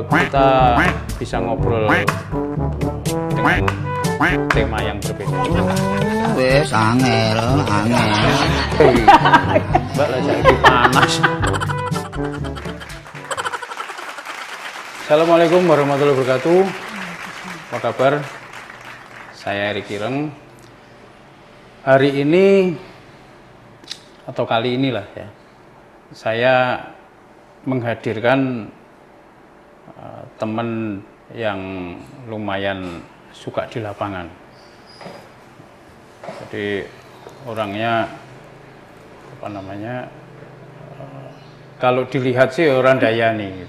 kita bisa ngobrol dengan tema yang berbeda. Wes angel. Mbak lagi panas. Assalamualaikum warahmatullahi wabarakatuh. Apa kabar? Saya Erik Ireng. Hari ini atau kali inilah ya, saya menghadirkan teman yang lumayan suka di lapangan. Jadi orangnya apa namanya? Kalau dilihat sih orang Dayani,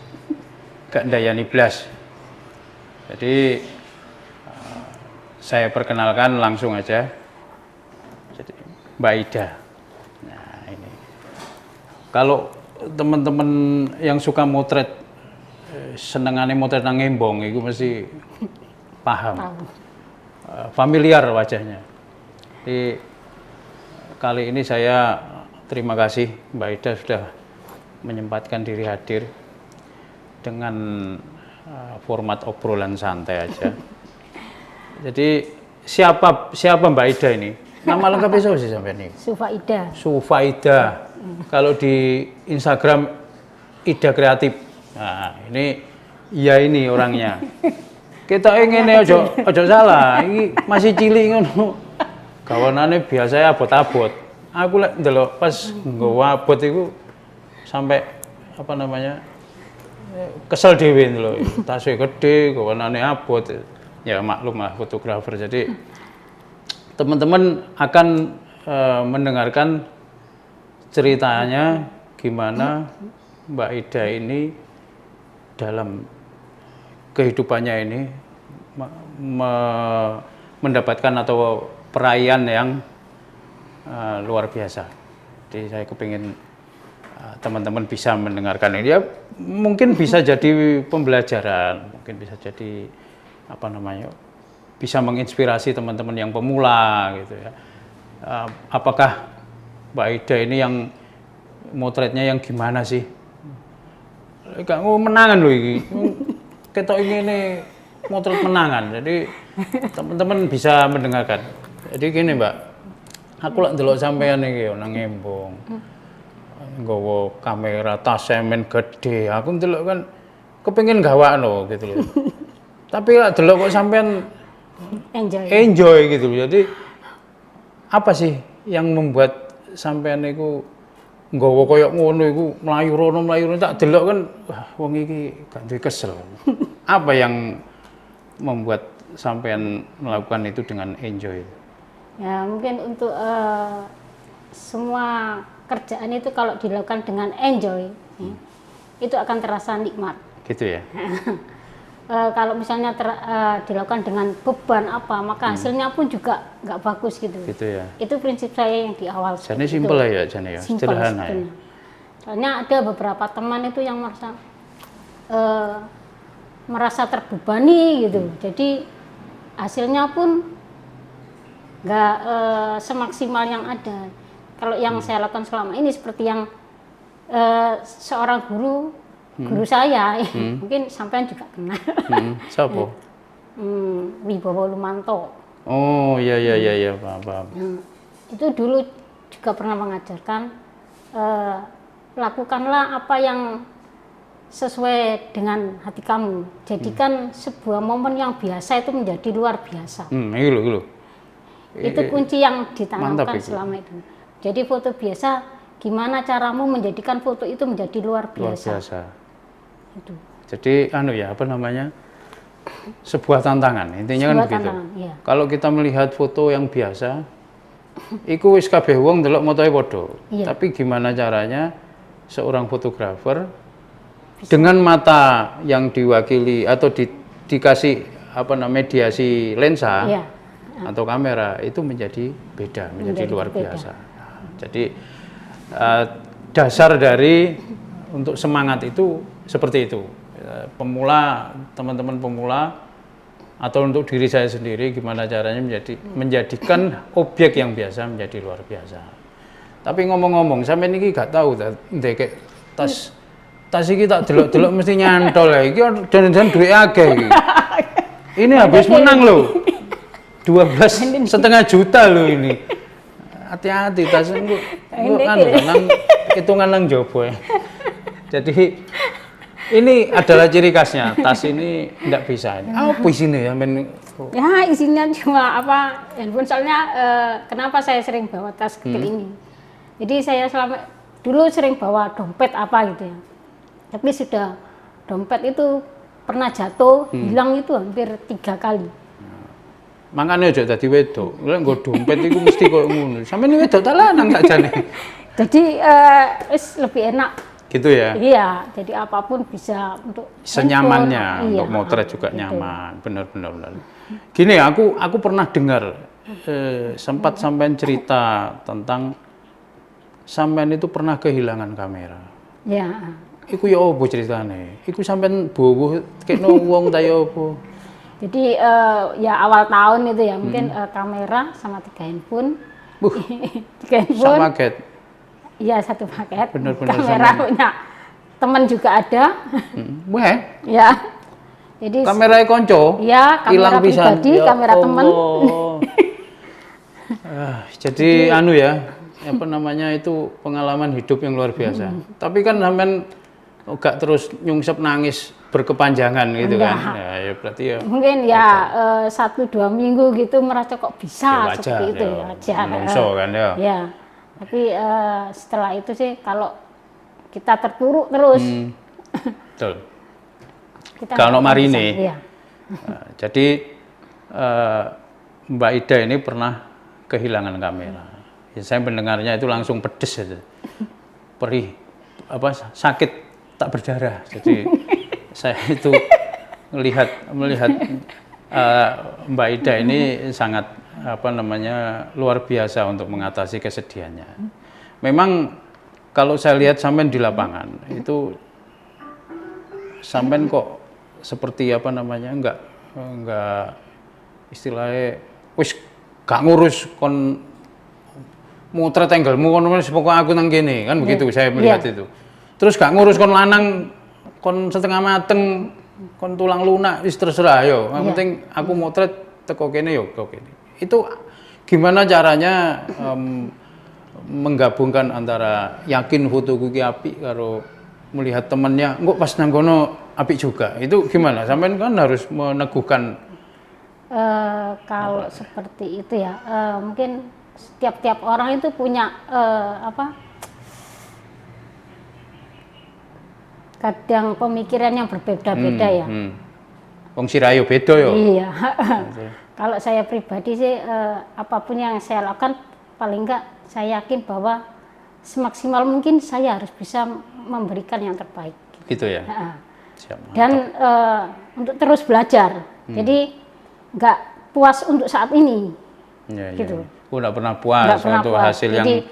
gak Dayani blas. Jadi saya perkenalkan langsung aja. Jadi Mbak Ida. Nah ini. Kalau teman-teman yang suka motret, senengannya motret nang ngembong, itu mesti paham. Familiar wajahnya. Jadi kali ini saya terima kasih Mbak Ida sudah menyempatkan diri hadir dengan format obrolan santai aja. Jadi siapa Mbak Ida ini? Nama lengkapnya siapa sih sampai ini? Sufaida. Sufaida. Kalau di Instagram Ida Kreatif. Nah, ini orangnya. Kita ingin ojo salah. Ini masih cilik ngono. Kawanane biasa abot-abot. Aku lek ndelok pas nggawa abot iku sampai apa namanya? Kesel dhewe lho. Tasnya gede, kawanane abot. Ya maklum lah fotografer. Jadi teman-teman akan mendengarkan ceritanya gimana Mbak Ida ini dalam kehidupannya ini mendapatkan atau perayaan yang luar biasa. Jadi saya kepingin teman-teman bisa mendengarkan ini. Ya mungkin bisa jadi pembelajaran, mungkin bisa jadi apa namanya, bisa menginspirasi teman-teman yang pemula gitu ya. Apakah Mbak Ida ini yang motretnya yang gimana sih? Gak mau menangan loh ini. Ketok ini motret menangan. Jadi teman-teman bisa mendengarkan. Jadi gini Mbak, aku lak ndelok sampean iki nang ngembong. Nggawa kamera tas semen gede. Aku ndelok kan kepengin gawakno gitu loh. Tapi lak delok kok sampean enjoy gitu loh. Jadi apa sih yang membuat sampean iku nggawa koyo ngono iku mlayu rono tak delok kan wah wong iki gak duwe kesel. Apa yang membuat sampean melakukan itu dengan enjoy? Ya mungkin untuk semua kerjaan itu kalau dilakukan dengan enjoy itu akan terasa nikmat. Gitu ya. Kalau misalnya dilakukan dengan beban apa, maka hasilnya pun juga nggak bagus gitu. Gitu ya. Itu prinsip saya yang di awal. Jadi simpel ya, Jane ya, sederhana ya. Soalnya ada beberapa teman itu yang merasa terbebani gitu. Jadi hasilnya pun nggak semaksimal yang ada. Kalau yang saya lakukan selama ini seperti yang seorang guru saya, mungkin sampean juga kenal. Siapa? Wibowo Lumanto. Oh iya paham. Itu dulu juga pernah mengajarkan lakukanlah apa yang sesuai dengan hati kamu. Jadikan sebuah momen yang biasa itu menjadi luar biasa. Itu kunci yang ditanamkan itu. selama itu. Jadi foto biasa, gimana caramu menjadikan foto itu menjadi luar biasa. Itu. Jadi apa namanya, sebuah tantangan intinya kan begitu. Iya. Kalau kita melihat foto yang biasa, iku wis kabeh wong ndelok motoe padha. Iya. Tapi gimana caranya seorang fotografer dengan mata yang diwakili atau dikasih mediasi lensa atau kamera itu menjadi beda, menjadi luar biasa. Jadi dasar dari untuk semangat itu seperti itu. Pemula, teman-teman pemula atau untuk diri saya sendiri gimana caranya menjadikan objek yang biasa menjadi luar biasa. Tapi ngomong-ngomong, sampai ini gak tahu ndek tas tas iki tak delok-delok mesti nyantol ya. Iki jan-jan duit akeh iki. Ini habis menang loh. 12,5 juta loh ini. Hati-hati tas engko kan hitungan nang jopo ya. Jadi ini adalah ciri khasnya. Tas ini enggak bisa. Apa isinya ya men? Ya isinya cuma apa handphone, soalnya kenapa saya sering bawa tas kecil ini. Jadi saya dulu sering bawa dompet apa gitu ya. Tapi sudah dompet itu pernah jatuh, hilang itu hampir 3 kali. Makanya aja dadi wedok. Lek nggo dompet iku mesti koyo ngono. Sampeyan wedok ta lanang tak jane. Jadi lebih enak. Gitu ya. Iya, jadi apapun bisa untuk Senyamannya, handphone. untuk Iya, motret juga gitu. nyaman. Benar. Gini, aku pernah dengar sempat sampean cerita tentang sampean itu pernah kehilangan kamera. Ya. Iku ya apa ceritane? Iku sampean bowo kekno wong ta ya apa? Jadi ya awal tahun itu ya mungkin kamera sama 3 handphone. 3 handphone. Sak paket. Iya, 1 paket. Bener-bener kamera punya teman juga ada. Weh, Ya. Jadi kamera konco. ya kamera pribadi, Ya kamera teman. Jadi anu ya, apa namanya itu pengalaman hidup yang luar biasa. Tapi kan sampean gak terus nyungsep nangis berkepanjangan gitu kan. Ya berarti ya Mungkin ya 1-2 minggu gitu merasa kok bisa wajar, seperti itu ya. ya. Wajar. Menungso kan ya. Ya. Tapi setelah itu sih kalau kita terpuruk terus Betul. kita Kalau nggak Marine, bisa. Iya. jadi Mbak Ida ini pernah kehilangan kamera. Ya, saya mendengarnya itu langsung pedes aja. Perih, sakit tak berdarah. Jadi saya itu melihat Mbak Ida ini sangat luar biasa untuk mengatasi kesedihannya. Memang kalau saya lihat sampean di lapangan itu sampean kok seperti enggak istilahnya wis gak ngurus kon motret tanggalmu kon wis pokoke aku nang kene kan begitu saya melihat itu. Terus gak ngurus kon lanang kon setengah mateng kon tulang lunak wis terserah yo. Yang penting aku motret teko kene yo kok kene. Itu gimana caranya menggabungkan antara yakin fotoku ki apik karo melihat temannya engko pas nang kono apik juga. Itu gimana? Sampean kan harus meneguhkan. Kalau seperti itu ya, mungkin setiap orang itu punya kadang pemikiran yang berbeda-beda ya. Wong sirayo beda yo. Iya. Kalau saya pribadi sih apapun yang saya lakukan paling enggak saya yakin bahwa semaksimal mungkin saya harus bisa memberikan yang terbaik. Gitu ya. Siap, dan untuk terus belajar. Jadi nggak puas untuk saat ini. Ya, gitu. Aku nggak pernah puas untuk hasil jadi,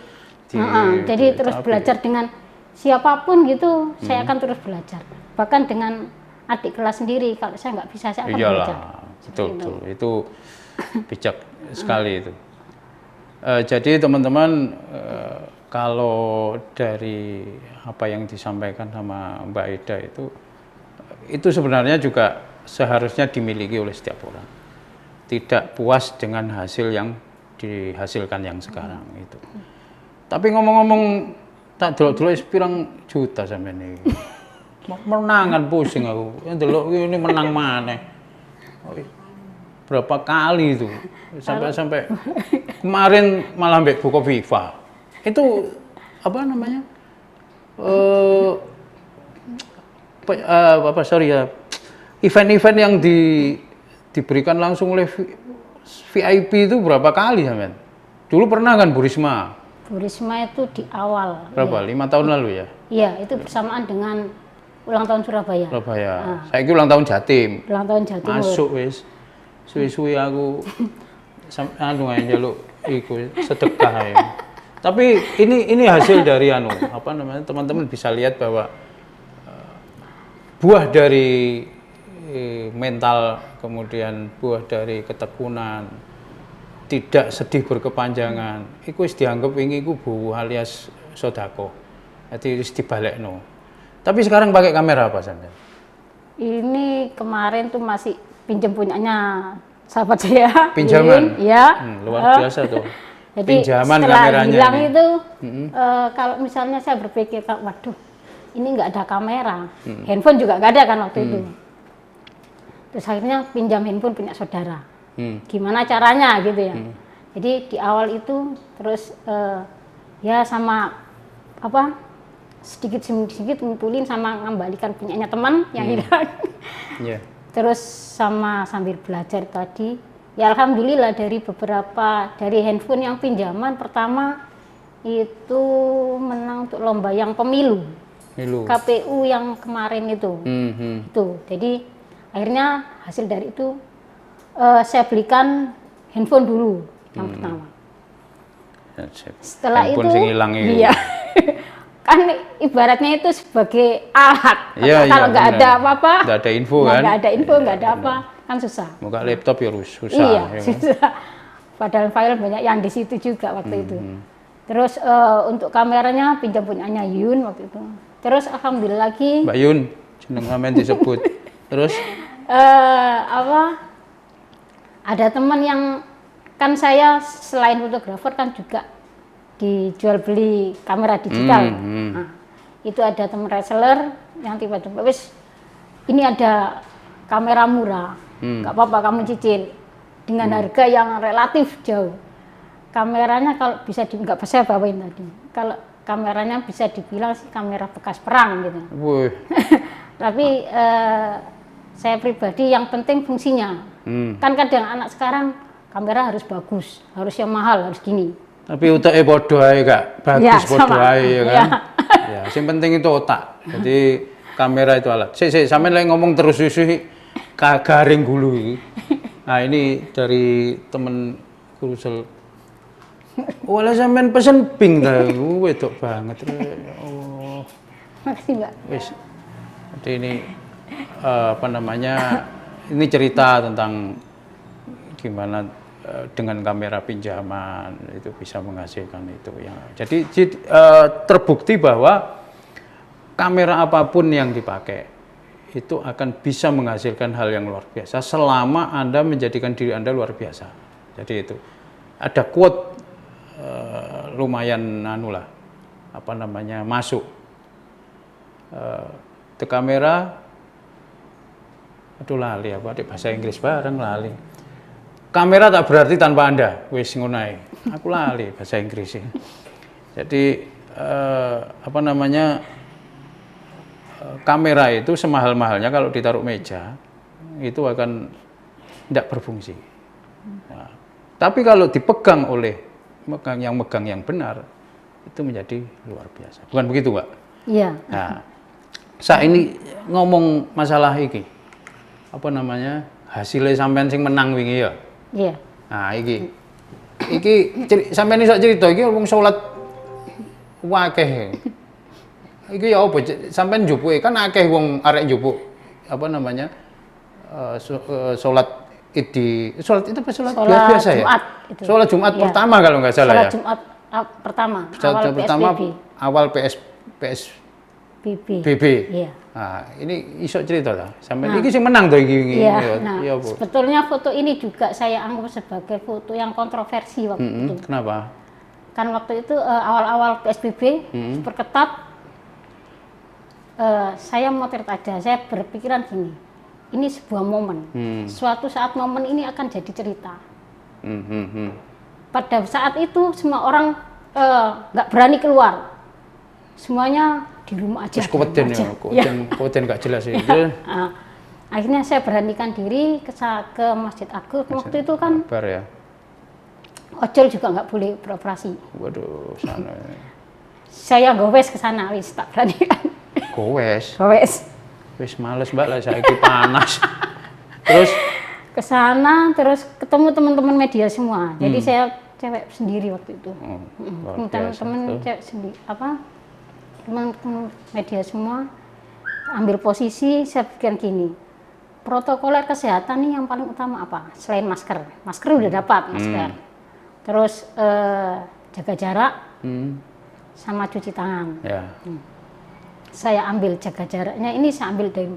yang jadi terus belajar dengan siapapun gitu, saya akan terus belajar. Bahkan dengan adik kelas sendiri, kalau saya nggak bisa, saya akan belajar. Betul. Itu bijak sekali itu. Jadi teman-teman, kalau dari apa yang disampaikan sama Mbak Ida itu sebenarnya juga seharusnya dimiliki oleh setiap orang. Tidak puas dengan hasil yang dihasilkan yang sekarang itu. Tapi ngomong-ngomong tak delok-delok pirang juta sampean iki. Menangan pusing aku. Yang delok ini menang maneh. Berapa kali itu? Sampai kemarin malah mbek buka FIFA. Itu apa namanya? Event-event yang diberikan langsung oleh VIP itu berapa kali sampean? Dulu pernah kan Bu Risma? Bu Risma itu di awal. Berapa? 5 tahun lalu ya? Iya, itu bersamaan dengan ulang tahun Surabaya. Saya ulang tahun Jatim. Ulang tahun Jatim. Masuk wis. Suwi-suwi aku anu ae njaluk iku sedekah ae. Tapi ini hasil dari teman-teman bisa lihat bahwa buah dari mental, kemudian buah dari ketekunan, tidak sedih berkepanjangan, itu wis dianggap ini buah alias sodako. Jadi wis dibalekno. Tapi sekarang pakai kamera apa Sandra? Ini kemarin tuh masih pinjam punyanya sahabat saya. Pinjaman? Ya. Luar biasa tuh. Jadi Pinjaman setelah kameranya hilang ini. itu, kalau misalnya saya berpikir, waduh, ini nggak ada kamera, handphone juga nggak ada kan waktu itu. Terus akhirnya pinjam handphone punya saudara. Gimana caranya gitu ya. Jadi di awal itu terus ya sama apa sedikit ngumpulin sama ngembalikan punyanya teman yang hilang. Iya. Terus sama sambil belajar tadi, ya alhamdulillah dari handphone yang pinjaman pertama itu menang untuk lomba yang pemilu. KPU yang kemarin itu. Itu. Jadi akhirnya hasil dari itu saya belikan handphone dulu yang pertama. Setelah handphone itu sing hilang itu. iya. Kan ibaratnya itu sebagai alat. Iya, Kalau nggak ada apa-apa, nggak ada info kan? Nggak ada info, nggak ada apa, kan susah. Buka laptop ya susah. Iya, ya. susah. Padahal file banyak yang di situ juga waktu itu. Terus untuk kameranya pinjam punyanya Yun waktu itu. Terus alhamdulillah lagi. Mbak Yun, jeneng amen disebut. Terus ada teman yang kan saya selain fotografer kan juga dijual beli kamera digital. Nah, itu ada teman reseller yang tiba-tiba wis ini ada kamera murah, nggak apa-apa kamu cicil dengan harga yang relatif jauh. Kameranya kalau bisa nggak saya bawain tadi. Kalau kameranya bisa dibilang sih kamera bekas perang gitu. Tapi saya pribadi yang penting fungsinya. Kan kadang anak sekarang kamera harus bagus, harus yang mahal, harus gini. Tapi otaknya bodoh aja Kak, bagus Ya, bodoh aja ya kan. Ya. Ya, yang penting itu otak. Jadi kamera itu alat. Sampai lagi ngomong terus garing dulu ini. Nah ini dari temen Kurusel. Walah sampean pesen pink dah, wedok banget. Oh. Makasih Mbak. Wis. Jadi ini ini cerita tentang gimana dengan kamera pinjaman itu bisa menghasilkan itu ya. Jadi terbukti bahwa kamera apapun yang dipakai itu akan bisa menghasilkan hal yang luar biasa selama Anda menjadikan diri Anda luar biasa. Jadi itu ada quote lumayan masuk. The kamera lali apa di bahasa Inggris bareng lali. Kamera tak berarti tanpa Anda, wis ngunai. Aku lali bahasa Inggris ya. Jadi kamera itu semahal-mahalnya kalau ditaruh meja itu akan tidak berfungsi. Nah, tapi kalau dipegang oleh megang yang benar itu menjadi luar biasa. Bukan begitu, Mbak? Iya. Nah, saat ini ngomong masalah iki, hasilnya sampean sing menang wingi ya. Iya. Nah, iki sampeyan iso cerita iki wong salat akeh. Iki ya apa sampeyan njupuke kan akeh wong arek njupuk salat Id salat itu apa salat biasa ya? Jumat itu. Salat Jumat Iya. pertama kalau nggak salah Salat ya. Jumat pertama Awal PSBB. BB. Iya. Nah, ini iso cerita lah. Sampeyan iki sing menang to iki. Iya. Nah, iya, Bu. sebetulnya foto ini juga saya anggap sebagai foto yang kontroversi waktu itu. Kenapa? Kan waktu itu awal-awal PSBB diperketat, saya motret aja. Saya berpikiran gini, ini sebuah momen. Suatu saat momen ini akan jadi cerita. Pada saat itu semua orang nggak berani keluar. Semuanya di rumah aja. Terus keweden nggak jelas ya. Akhirnya saya beranikan diri ke Masjid Agung. Waktu itu kan ya. ojol juga nggak boleh beroperasi. Waduh, sana. Saya gowes ke sana, wis tak beranikan. Gowes. Wis males Mbak lah, saiki panas. Terus ke sana terus ketemu teman-teman media semua. Jadi saya cewek sendiri waktu itu. Teman-teman cewek sendiri teman-teman media semua ambil posisi. Saya pikir gini, protokoler kesehatan nih yang paling utama apa? Selain masker udah dapat masker. Terus jaga jarak sama cuci tangan. Ya. saya ambil jaga jaraknya ini saya ambil dari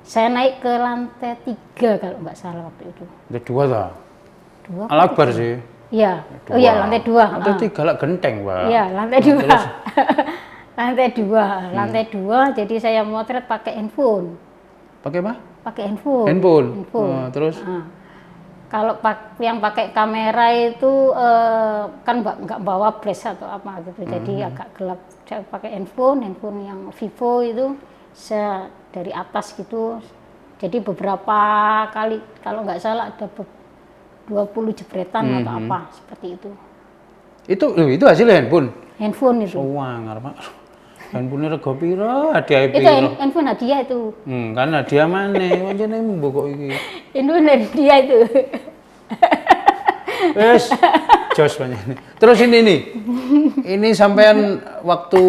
saya naik ke lantai 3 kalau nggak salah waktu itu. Lantai 2 ta? 2. Al Akbar sih. Iya. Oh iya lantai 2. Lantai 3 lah genteng, Pak. Iya, lantai 2. Lantai 2. Lantai 2 jadi saya motret pakai handphone. Pakai apa? Pakai handphone. Handphone. Handphone. Oh, terus Kalau yang pakai kamera itu kan nggak bawa flash atau apa gitu, jadi agak gelap. Saya pakai handphone yang Vivo itu, saya dari atas gitu. Jadi beberapa kali, kalau nggak salah ada 20 jepretan atau apa seperti itu. Itu hasil handphone. Handphone itu. Soang arep. Handphone rego piro? Hadiah Itu piro? handphone hadiah itu. Kan hadiah maneh, pancene mbok iki. Handphone hadiah itu. Wes, jos pancene. Terus ini nih. Ini sampean waktu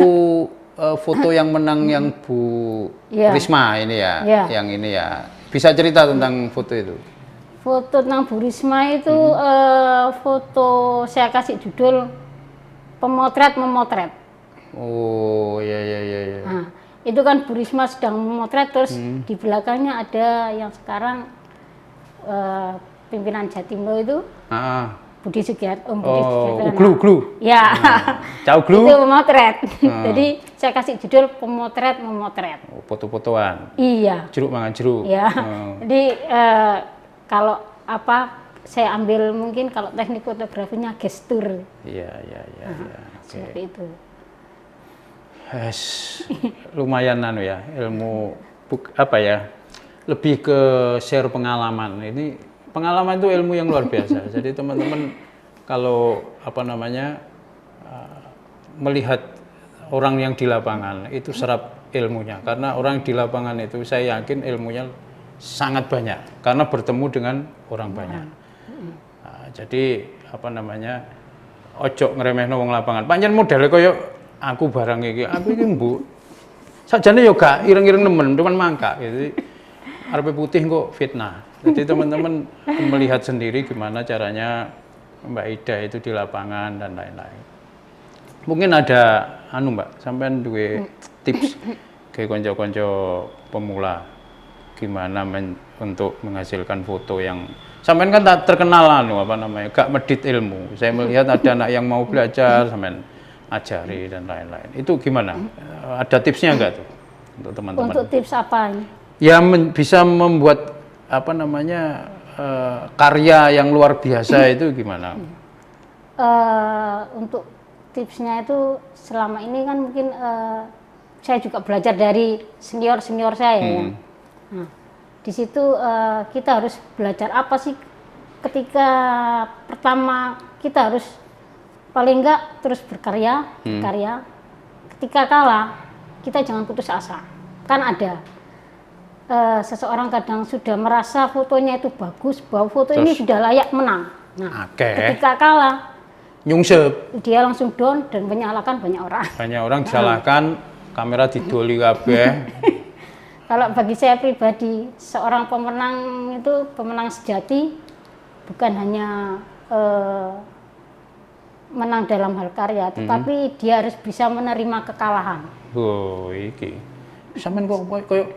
foto yang menang yang Bu Risma ini ya, yang ini ya. Bisa cerita tentang foto itu? Foto tentang Bu Risma itu foto saya kasih judul memotret. Oh, iya. Nah, itu kan Bu Risma sedang memotret, terus di belakangnya ada yang sekarang pimpinan Jatimlo itu, Budi Sugiarto. Glu. Ya, Cau Glu. itu memotret. Jadi saya kasih judul memotret. Oh, foto-fotoan. Iya. Jeruk mangan jeruk. Iya. Jadi kalau apa saya ambil mungkin kalau teknik fotografinya gestur. Iya. Seperti itu. Yes, lumayan ya ilmu apa ya, lebih ke share pengalaman. Ini pengalaman itu ilmu yang luar biasa. Jadi teman-teman kalau melihat orang yang di lapangan itu serap ilmunya, karena orang di lapangan itu saya yakin ilmunya sangat banyak karena bertemu dengan orang banyak. Jadi ojo ngremehno wong lapangan. Pancen modele koyo aku barang iki mbok. Sakjane yo gak ireng-ireng nemen, cuman mangkak gitu. Arepe putih kok fitnah. Jadi teman-teman melihat sendiri gimana caranya Mbak Ida itu di lapangan dan lain-lain. Mungkin ada Mbak, sampean duwe tips ke konco-konco pemula gimana untuk menghasilkan foto yang sampean kan tak terkenal gak medit ilmu. Saya melihat ada anak yang mau belajar sampean ajari dan lain-lain. Itu gimana? Ada tipsnya enggak tuh untuk teman-teman? Untuk tips apa ini? Ya bisa membuat karya yang luar biasa itu gimana? Untuk tipsnya itu selama ini kan mungkin saya juga belajar dari senior saya ya. Nah, di situ kita harus belajar apa sih ketika pertama kita harus paling enggak terus berkarya. Ketika kalah kita jangan putus asa. Kan ada seseorang kadang sudah merasa fotonya itu bagus, bahwa foto ini sudah layak menang. Nah, ketika kalah nyungsep, dia langsung down dan menyalahkan banyak orang. Banyak orang disalahkan, kamera didoli kabeh. Kalau bagi saya pribadi, seorang pemenang itu pemenang sejati bukan hanya menang dalam hal karya, tetapi dia harus bisa menerima kekalahan. Oh, iki. Sampeyan kok koyo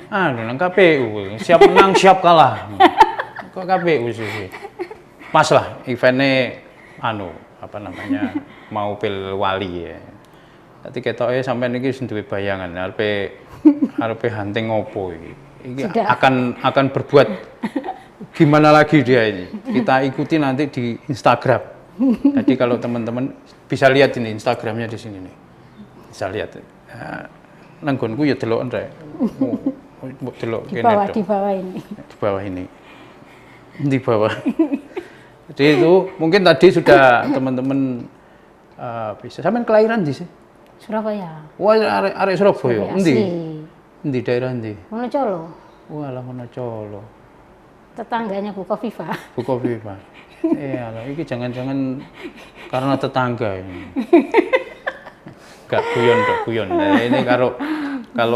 nang KPU, siap menang, siap kalah. Kok KPU sih? Pas lah eventnya mau pil wali ya. Tapi ketoke sampean iki wis duwe bayangan arepe hunting opo iki. Iki akan berbuat gimana lagi dia ini. Kita ikuti nanti di Instagram. Jadi kalau teman-teman bisa lihat ini Instagramnya di sini nih. Bisa lihat. Nanggonku ya deloken rek. Delok di bawah ini. Di bawah ini. Di bawah. Jadi itu mungkin tadi sudah teman-teman bisa. Sampean kelahiran di sih? Surabaya. Wah, arek Surabaya. Endi? Endi daerah endi? Wonocolo. Walah Wonocolo. Tetangganya Bu Kofifa. Bu Kofifa. Iya, ini jangan-jangan karena tetangga ini. Gak guyon. Nah, ini kalau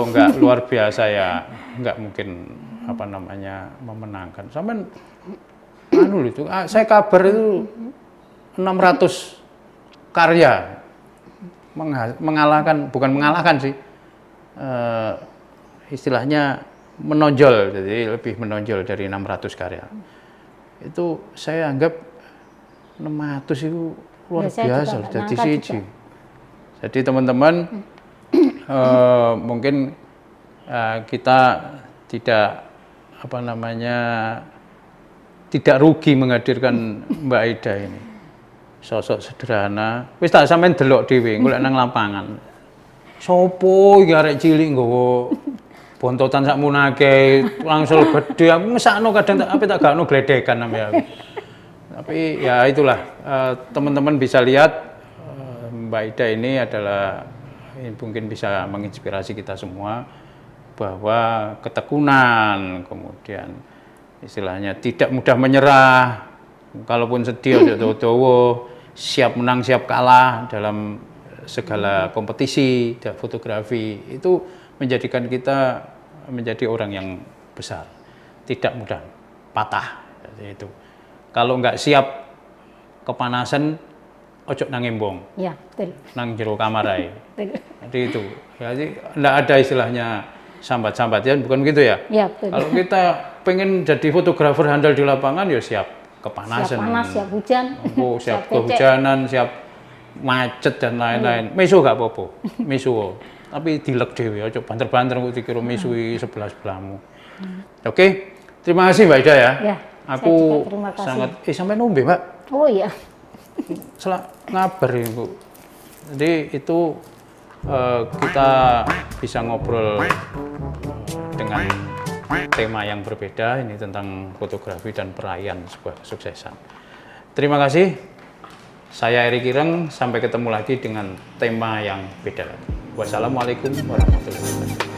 nggak luar biasa ya nggak mungkin memenangkan. Sampai itu, saya kabar itu 600 karya bukan mengalahkan sih, istilahnya menonjol, jadi lebih menonjol dari 600 karya. Itu saya anggap 600 itu luar Ya, saya biasa, juga jadi nggak nyangka siji. Jadi teman-teman mungkin kita tidak tidak rugi menghadirkan Mbak Ida ini. Sosok sederhana. Wis tak sampean delok dhewe golek nang lapangan. Sopo iki arek cilik nggawa bontotan sakmunake, langsung gede. Aku ngesakno kadang tak gakno gledekan sampe aku. Tapi ya itulah, teman-teman bisa lihat Mbak Ida ini adalah mungkin bisa menginspirasi kita semua bahwa ketekunan, kemudian istilahnya tidak mudah menyerah, kalaupun sedih ojo dowo, siap menang siap kalah dalam segala kompetisi dan fotografi, itu menjadikan kita menjadi orang yang besar, tidak mudah patah. Jadi itu kalau nggak siap kepanasan ojo nang embong, Ya, betul. nang jero kamar ae. Betul. Jadi itu, jadi nggak ada istilahnya sambat-sambat ya, bukan gitu ya? Ya, betul. Kalau kita pengen jadi fotografer handal di lapangan, ya siap kepanasan, Siap panas, siap hujan. siap siap becek. kehujanan, siap macet dan lain-lain. Mesu gak apa-apa, mesu. Tapi dilek dhewe, aja banter-banter kok dikira mesui sebelah-sebelahmu. Oke, terima kasih Mbak Ida ya. Ya, Aku saya juga terima kasih. sangat, sampai nombe Mbak. Oh iya. Ngabar ya Bu. Jadi itu kita bisa ngobrol dengan tema yang berbeda, ini tentang fotografi dan perayaan sebuah kesuksesan. Terima kasih. Saya Eri Kireng, sampai ketemu lagi dengan tema yang beda lagi. Wassalamualaikum warahmatullahi wabarakatuh.